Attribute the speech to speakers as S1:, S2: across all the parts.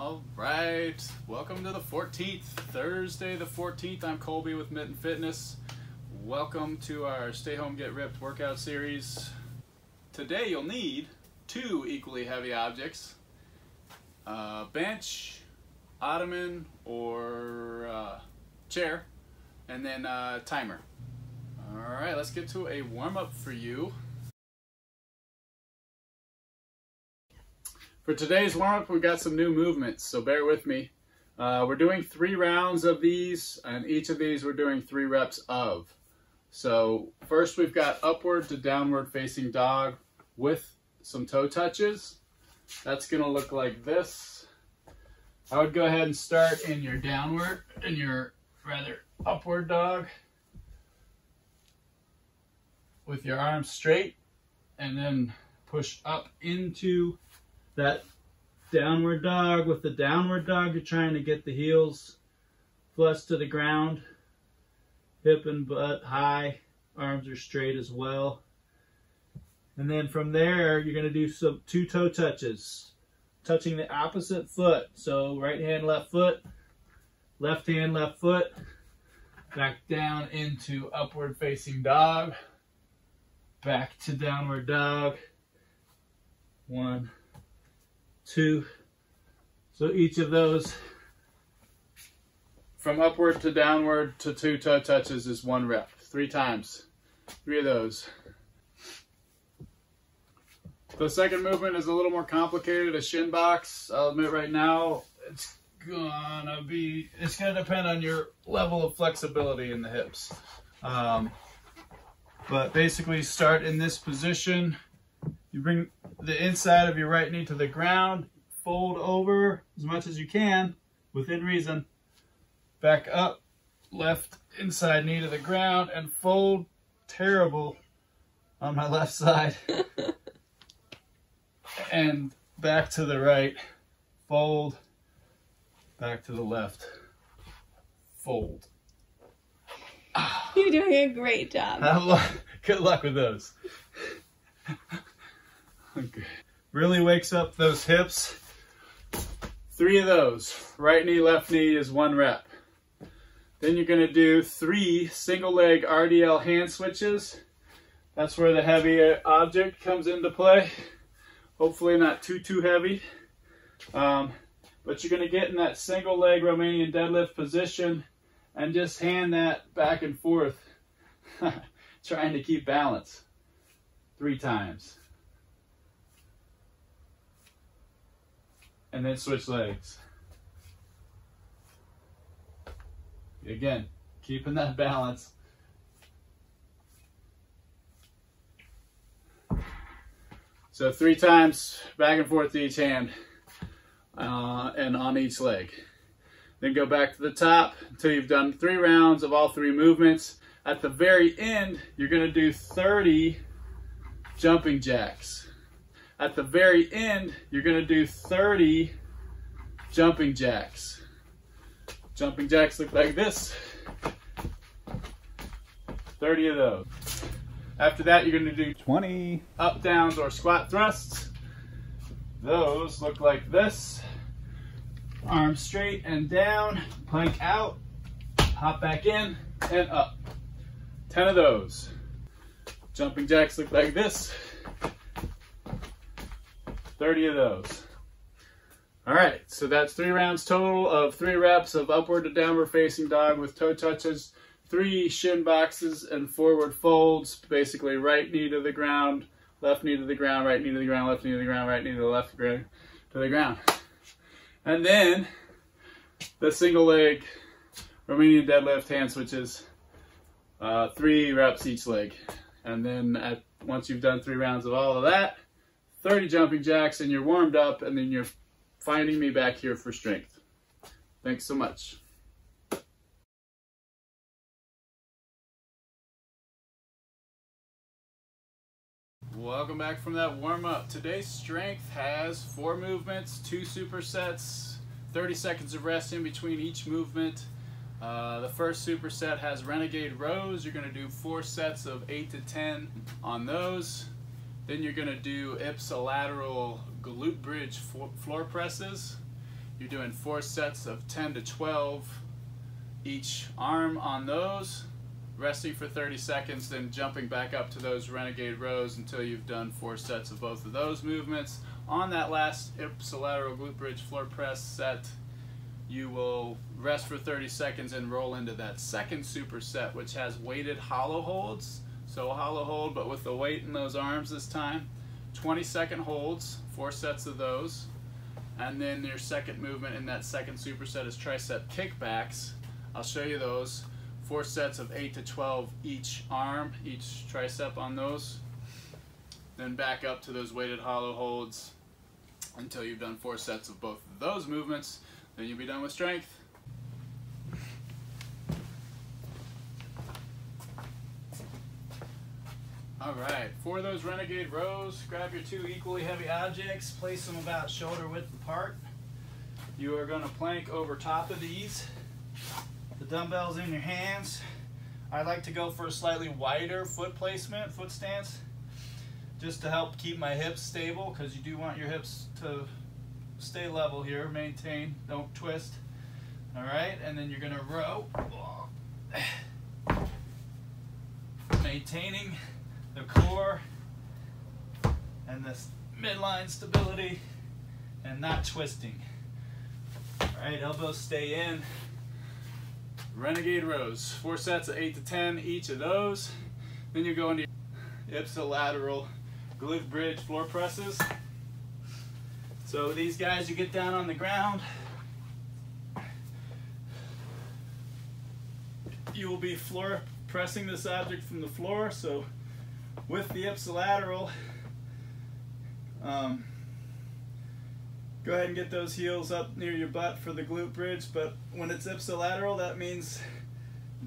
S1: All right, welcome to the 14th, Thursday the 14th. I'm Colby with Mitten Fitness. Welcome to our Stay Home Get Ripped workout series. Today you'll need two equally heavy objects, bench, Ottoman, or chair, and then timer. All right, let's get to a warm-up for you. For today's warm-up, we've got some new movements, so bear with me. We're doing 3 rounds of these, and each of these we're doing 3 reps of. So first we've got upward to downward facing dog with some toe touches. That's gonna look like this. I would go ahead and start in your upward dog with your arms straight, and then push up into that downward dog. With the downward dog, you're trying to get the heels flush to the ground, hip and butt high, arms are straight as well. And then from there, you're going to do some 2 toe touches, touching the opposite foot. So right hand, left foot, left hand, left foot, back down into upward facing dog, back to downward dog. 1, 2. So each of those from upward to downward to 2 toe touches is 1 rep. 3 times. 3 of those. The second movement is a little more complicated, a shin box. I'll admit right now it's gonna depend on your level of flexibility in the hips. But basically start in this position. You bring the inside of your right knee to the ground, fold over as much as you can, within reason. Back up, left inside knee to the ground, and fold. Terrible on my left side. And back to the right, fold, back to the left, fold.
S2: You're doing a great job.
S1: Good luck with those. Okay. Really wakes up those hips. 3 of those. Right knee, left knee is 1 rep. Then you're going to do 3 single leg RDL hand switches. That's where the heavy object comes into play. Hopefully not too heavy. But you're going to get in that single leg Romanian deadlift position and just hand that back and forth, trying to keep balance. 3 times. And then switch legs. Again, keeping that balance. So 3 times back and forth to each hand and on each leg. Then go back to the top until you've done 3 rounds of all 3 movements. At the very end, you're going to do 30 jumping jacks. At the very end, you're going to do 30 jumping jacks. Jumping jacks look like this. 30 of those. After that, you're going to do 20 up, downs, or squat thrusts. Those look like this. Arms straight and down, plank out, hop back in, and up. 10 of those. Jumping jacks look like this. 30 of those. All right, so that's 3 rounds total of 3 reps of upward to downward facing dog with toe touches, 3 shin boxes and forward folds, basically right knee to the ground, left knee to the ground, right knee to the ground, left knee to the ground, right knee to the left to the ground. And then the single leg Romanian deadlift hand switches, 3 reps each leg. And then once you've done 3 rounds of all of that, 30 jumping jacks, and you're warmed up, and then you're finding me back here for strength. Thanks so much. Welcome back from that warm-up. Today's strength has 4 movements, 2 supersets, 30 seconds of rest in between each movement. The first superset has Renegade Rows. You're going to do 4 sets of 8 to 10 on those. Then you're going to do Ipsilateral glute bridge floor presses. You're doing 4 sets of 10 to 12 each arm on those, resting for 30 seconds, then jumping back up to those Renegade Rows until you've done 4 sets of both of those movements. On that last Ipsilateral glute bridge floor press set, you will rest for 30 seconds and roll into that second superset, which has weighted hollow holds. So a hollow hold, but with the weight in those arms this time. 20-second holds, 4 sets of those. And then your second movement in that second superset is Triceps Kickbacks. I'll show you those. 4 sets of 8 to 12 each arm, each tricep on those. Then back up to those weighted hollow holds until you've done 4 sets of both of those movements. Then you'll be done with strength. Alright, for those Renegade Rows, grab your 2 equally heavy objects, place them about shoulder width apart. You are going to plank over top of these. The dumbbells in your hands. I like to go for a slightly wider foot placement, foot stance, just to help keep my hips stable, because you do want your hips to stay level here, maintain, don't twist. Alright, and then you're going to row, maintaining the core and this midline stability and not twisting. Alright, elbows stay in. Renegade Rows, 4 sets of 8 to 10 each of those. Then you go into your ipsilateral glute bridge floor presses. So these guys, you get down on the ground. You will be floor pressing this object from the floor. So with the ipsilateral, go ahead and get those heels up near your butt for the glute bridge, but when it's ipsilateral, that means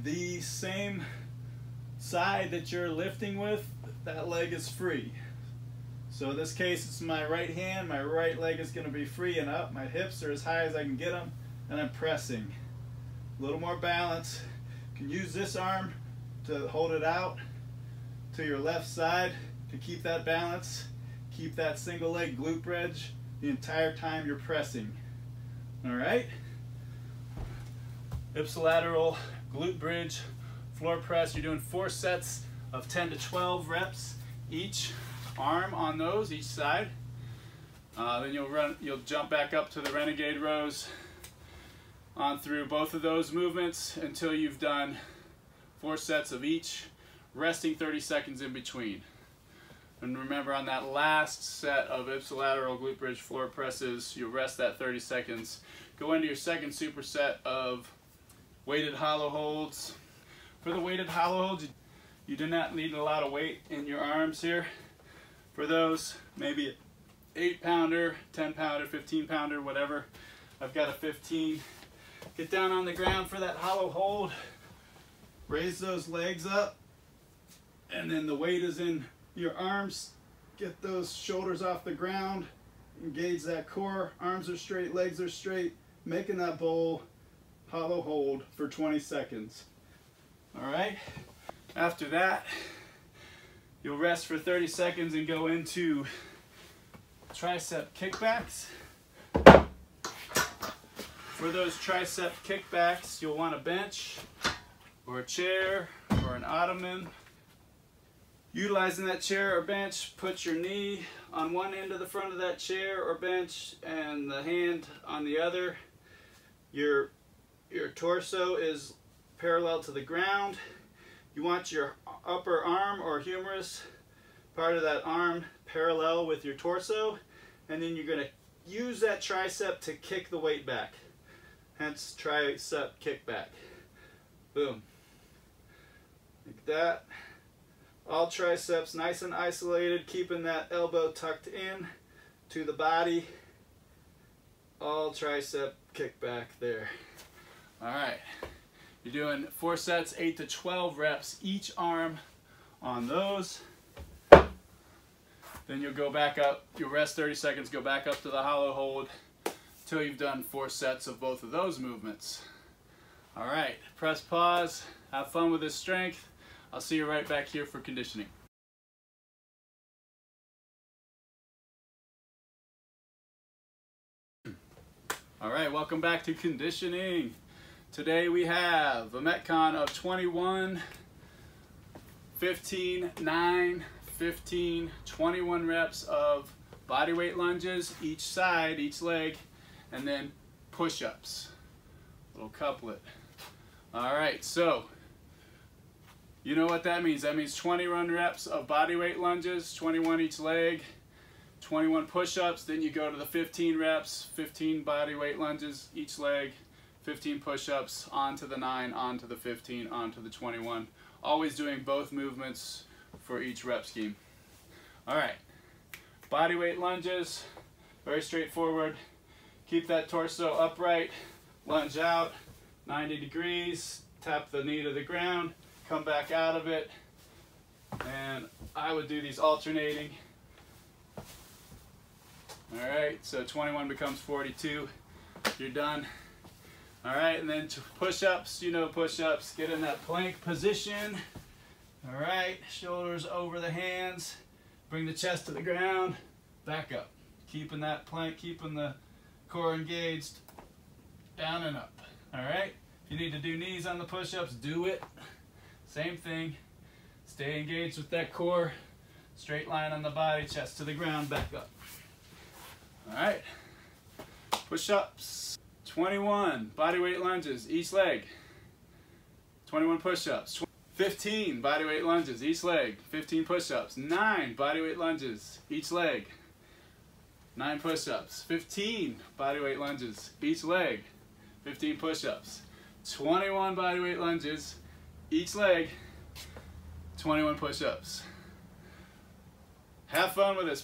S1: the same side that you're lifting with, that leg is free. So in this case, it's my right hand, my right leg is going to be free and up, my hips are as high as I can get them, and I'm pressing. A little more balance. You can use this arm to hold it out to your left side to keep that balance, keep that single leg glute bridge the entire time you're pressing. Alright? Ipsilateral glute bridge floor press. You're doing 4 sets of 10 to 12 reps each arm on those, each side. Then you'll jump back up to the Renegade Rows on through both of those movements until you've done 4 sets of each, resting 30 seconds in between. And remember, on that last set of ipsilateral glute bridge floor presses, you'll rest that 30 seconds. Go into your second superset of weighted hollow holds. For the weighted hollow holds, you do not need a lot of weight in your arms here. For those, maybe an 8-pounder, 10-pounder, 15-pounder, whatever. I've got a 15. Get down on the ground for that hollow hold. Raise those legs up. And then the weight is in your arms. Get those shoulders off the ground. Engage that core. Arms are straight, legs are straight. Making that bowl hollow hold for 20 seconds. Alright? After that, you'll rest for 30 seconds and go into Triceps Kickbacks. For those Triceps Kickbacks, you'll want a bench or a chair or an Ottoman. Utilizing that chair or bench, put your knee on one end of the front of that chair or bench and the hand on the other. Your torso is parallel to the ground. You want your upper arm or humerus, part of that arm, parallel with your torso, and then you're going to use that tricep to kick the weight back. Hence, Tricep Kickback. Boom. Like that. All triceps nice and isolated, keeping that elbow tucked in to the body. All Tricep Kickback there. Alright. You're doing 4 sets, 8 to 12 reps each arm on those. Then you'll go back up, you'll rest 30 seconds, go back up to the hollow hold until you've done 4 sets of both of those movements. Alright, press pause, have fun with this strength. I'll see you right back here for conditioning. All right, welcome back to conditioning. Today we have a Metcon of 21, 15, 9, 15, 21 reps of bodyweight lunges, each side, each leg, and then push-ups, little couplet. All right, so you know what that means. That means 21 reps of bodyweight lunges, 21 each leg, 21 push-ups, then you go to the 15 reps, 15 bodyweight lunges each leg, 15 push-ups, onto the 9, onto the 15, onto the 21. Always doing both movements for each rep scheme. All right, bodyweight lunges, very straightforward. Keep that torso upright, lunge out, 90 degrees, tap the knee to the ground, come back out of it, and I would do these alternating. All right, so 21 becomes 42. You're done. All right, and then push-ups, you know push-ups. Get in that plank position. All right, shoulders over the hands. Bring the chest to the ground. Back up. Keeping that plank, keeping the core engaged. Down and up. All right, if you need to do knees on the push-ups, do it. Same thing. Stay engaged with that core. Straight line on the body, chest to the ground, back up. All right, push-ups, 21 bodyweight lunges each leg, 21 push-ups, 15 bodyweight lunges each leg, 15 push-ups, 9 bodyweight lunges each leg, 9 push-ups, 15 bodyweight lunges each leg, 15 push-ups, 21 bodyweight lunges each leg, 21 push-ups. Have fun with this.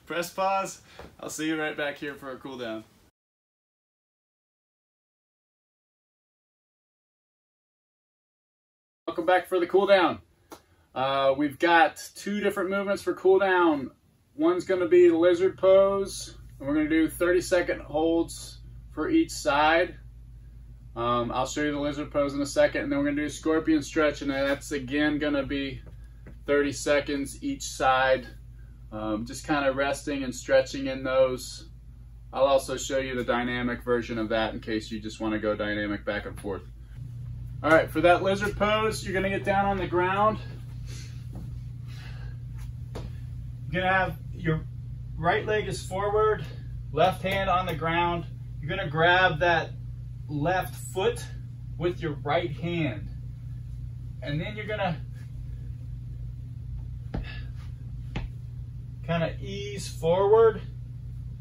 S1: Press pause. I'll see you right back here for a cool down. Welcome back for the cool down. We've got 2 different movements for cool down. One's going to be the lizard pose, and we're going to do 30-second holds for each side. I'll show you the lizard pose in a second, and then we're going to do a scorpion stretch, and that's again going to be 30 seconds each side. Just kind of resting and stretching in those. I'll also show you the dynamic version of that in case you just want to go dynamic back and forth. All right, for that lizard pose, you're going to get down on the ground. You're going to have your right leg is forward, left hand on the ground. You're going to grab that left foot with your right hand. And then you're going to kind of ease forward,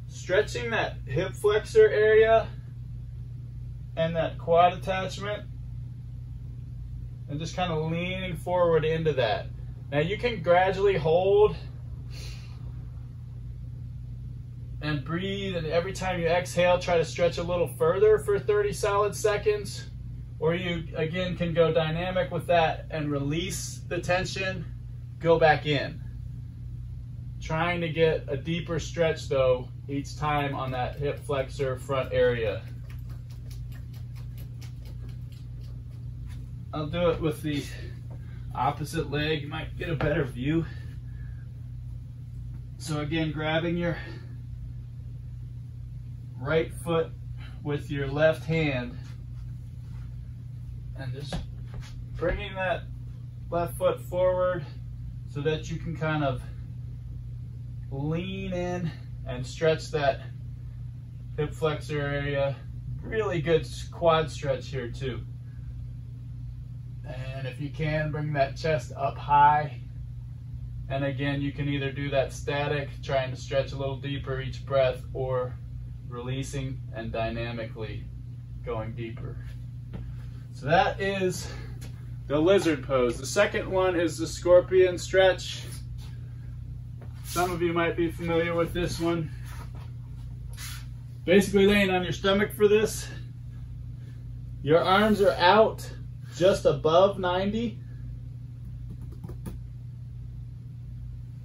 S1: stretching that hip flexor area and that quad attachment, and just kind of leaning forward into that. Now you can gradually hold and breathe, and every time you exhale, try to stretch a little further for 30 solid seconds. Or you, again, can go dynamic with that and release the tension, go back in. Trying to get a deeper stretch though each time on that hip flexor front area. I'll do it with the opposite leg. You might get a better view. So again, grabbing your right foot with your left hand and just bringing that left foot forward so that you can kind of lean in and stretch that hip flexor area. Really good quad stretch here too. And if you can, bring that chest up high. And again, you can either do that static, trying to stretch a little deeper each breath, or releasing and dynamically going deeper. So that is the lizard pose. The second one is the scorpion stretch. Some of you might be familiar with this one. Basically laying on your stomach for this. Your arms are out just above 90.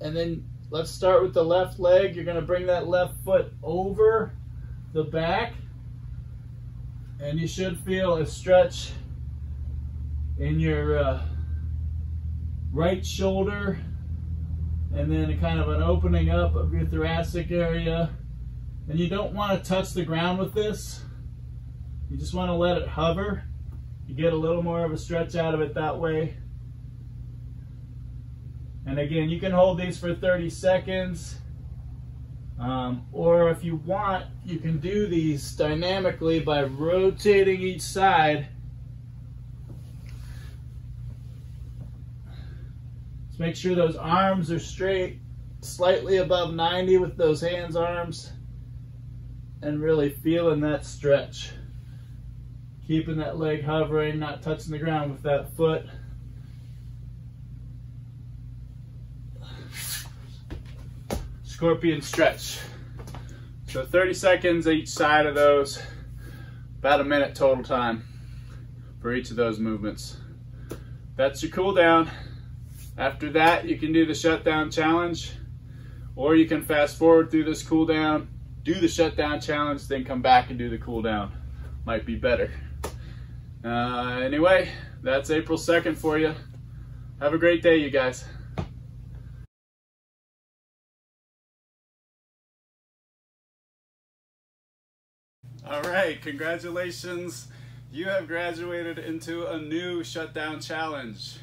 S1: And then let's start with the left leg. You're going to bring that left foot over the back. And you should feel a stretch in your right shoulder, and then a kind of an opening up of your thoracic area, And you don't want to touch the ground with this. You just want to let it hover. You get a little more of a stretch out of it that way. And again, you can hold these for 30 seconds. Or if you want, you can do these dynamically by rotating each side. Just make sure those arms are straight, slightly above 90 with those hands, arms, and really feeling that stretch. Keeping that leg hovering, not touching the ground with that foot. Scorpion stretch. So 30 seconds each side of those, about a minute total time for each of those movements. That's your cool down. After that, you can do the shutdown challenge, or you can fast forward through this cool down, do the shutdown challenge, then come back and do the cool down. Might be better. Anyway, that's April 2nd for you. Have a great day, you guys. All right, congratulations. You have graduated into a new shutdown challenge.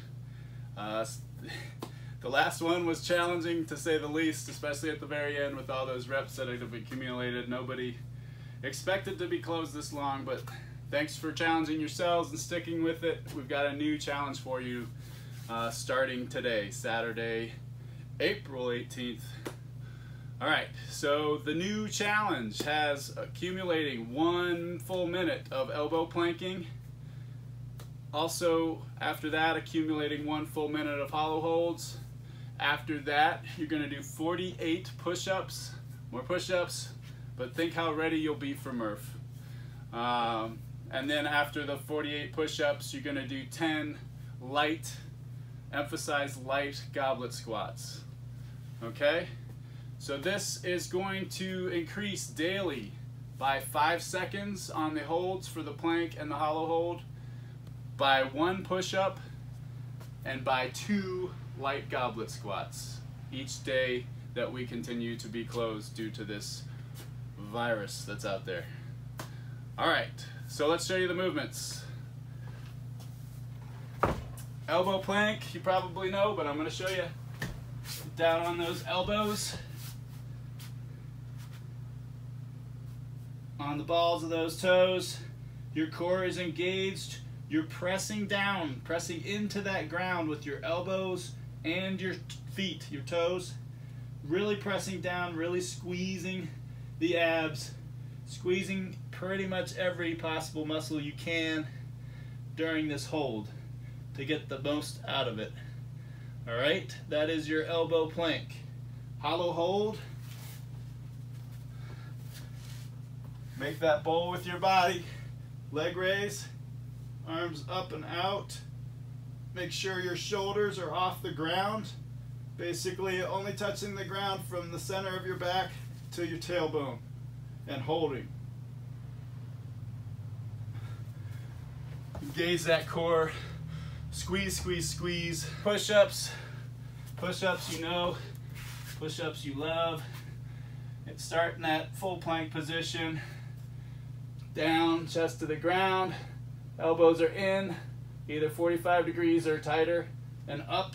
S1: The last one was challenging, to say the least, especially at the very end with all those reps that have accumulated. Nobody expected to be closed this long, but thanks for challenging yourselves and sticking with it. We've got a new challenge for you starting today, Saturday, April 18th. All right, so the new challenge has accumulating 1 full minute of elbow planking. Also, after that, accumulating 1 full minute of hollow holds. After that, you're gonna do 48 push-ups, more push-ups, but think how ready you'll be for Murph. And then after the 48 push-ups, you're gonna do 10 light, emphasize light goblet squats, okay? So this is going to increase daily by 5 seconds on the holds for the plank and the hollow hold, by 1 push-up, and by 2 light goblet squats each day that we continue to be closed due to this virus that's out there. All right, so let's show you the movements. Elbow plank, you probably know, but I'm going to show you. Down on those elbows, on the balls of those toes, your core is engaged. You're pressing down, pressing into that ground with your elbows and your feet, your toes. Really pressing down, really squeezing the abs, squeezing pretty much every possible muscle you can during this hold to get the most out of it. All right, that is your elbow plank. Hollow hold. Make that bowl with your body. Leg raise, arms up and out. Make sure your shoulders are off the ground. Basically only touching the ground from the center of your back to your tailbone, and holding. Engage that core. Squeeze, squeeze, squeeze. Push-ups. Push-ups you know. Push-ups you love. And start in that full plank position. Down, chest to the ground. Elbows are in, either 45 degrees or tighter, and up.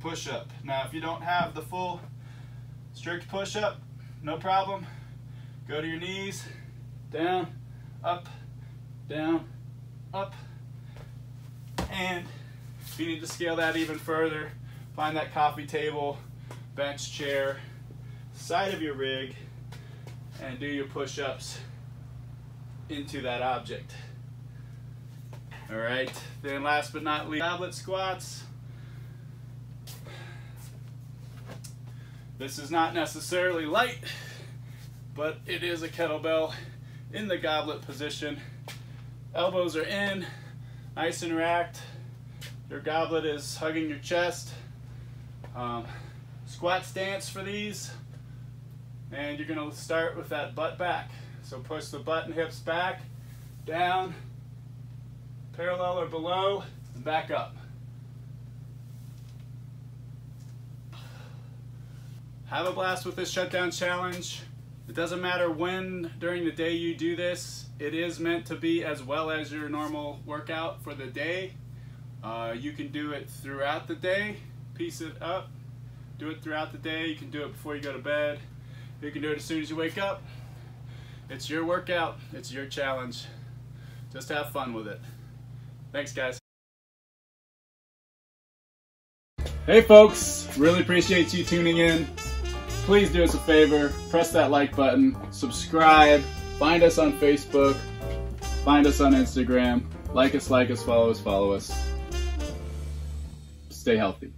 S1: Push-up. Now, if you don't have the full strict push-up, no problem. Go to your knees, down, up, and if you need to scale that even further, find that coffee table, bench, chair, side of your rig, and do your push-ups into that object. All right, then last but not least, goblet squats. This is not necessarily light, but it is a kettlebell in the goblet position. Elbows are in, nice and racked. Your goblet is hugging your chest. Squat stance for these, and you're gonna start with that butt back. So push the butt and hips back, down, parallel or below, and back up. Have a blast with this shutdown challenge. It doesn't matter when during the day you do this. It is meant to be as well as your normal workout for the day. You can do it throughout the day, piece it up, do it throughout the day. You can do it before you go to bed. You can do it as soon as you wake up. It's your workout, it's your challenge. Just have fun with it. Thanks, guys. Hey folks, really appreciate you tuning in. Please do us a favor, press that like button, subscribe, find us on Facebook, find us on Instagram, like us, follow us. Stay healthy.